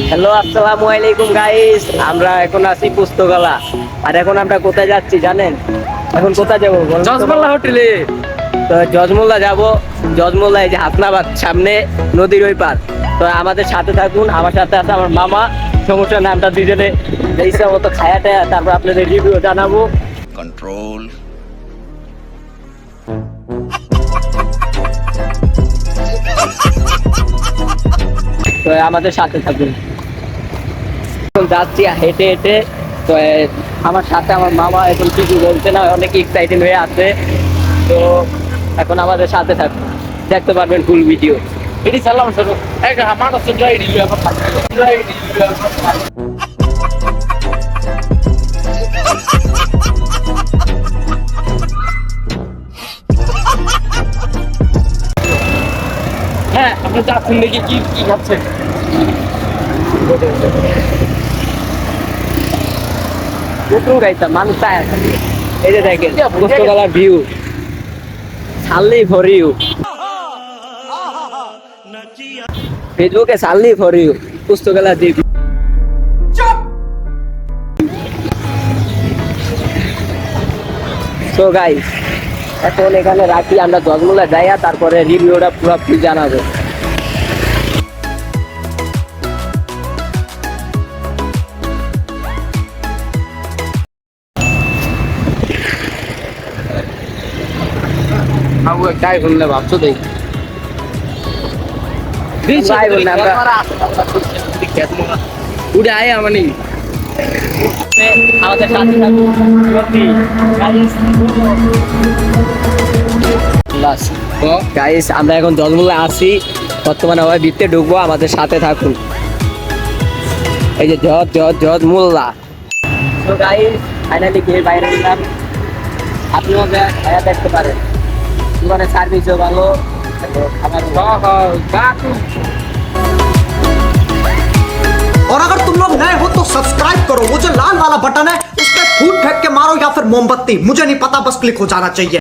Hello, আসসালামু আলাইকুম guys. আমরা এখন আছি পুস্তকালা। আর এখন আমরা কোথায় যাচ্ছি জানেন? এখন কোথায় যাবো বলুন তো? জজমাল্লা হোটেলে। তো জজমোল্লা যাব। জজমোল্লা এই যে হাসনাবাদ সামনে, নদীর ওই পার। তো আমাদের সাথে থাকুন। আমার সাথে আছে আমার মামা। সমস্যা না, আমরা দুজনে ইচ্ছা মতো খায়া টায়া তারপর আপনাদের রিভিউ জানাবো। control তো আমাদের সাথে থাকুন। এখন যাচ্ছি হেঁটে হেঁটে। তো আমার সাথে আমার মামা এখন কিছু বলছে না, অনেক এক্সাইটেড হয়ে আছে। তো এখন আমাদের সাথে থাকুন, দেখতে পারবেন ফুল ভিডিও। এটি সালাম স্যার। এক আমার কাছে ড্রাই রিভিউ এখন ড্রাই রিভিউ। হ্যাঁ, আপনি যাচ্ছেন দেখি কি কি ভাবছেন? প্রথম গাইতাম মানুষ চায় আছে। এই যে দেখেন পুস্তকালার ভিউ, ছাড়লেই ফর ইউ। ফেসবুকে ছাড়লেই ফর ইউ পুস্তকালার ভিউ। সো গাইস, এখন এখানে রাখি, আমরা জজমুলা যাইয়া তারপরে রিভিউটা পুরো ফুল জানাবো। আবু কাই বললে ভাবছো দেই ভাই বললে আমরা উড়ে আয় আমানি আমাদের সাথে থাকুন। গাইস, আমরা এখন জজমুলা আছি, বর্তমানে আবার ভিতরে ঢুকবো, আমাদের সাথে থাকুন। এই যে জজমুল্লা। তো গাইস, ফাইনালি গিয়ে বাইরে গেলাম। আপনিও খায়া দেখতে পারেন, দোকানে সার্ভিসও ভালো, খাবার और अगर तुम लोग नए हो तो सब्सक्राइब करो, वो जो लाल वाला बटन है उस पर फूट फेंक के मारो या फिर मोमबत्ती, मुझे नहीं पता, बस क्लिक हो जाना चाहिए।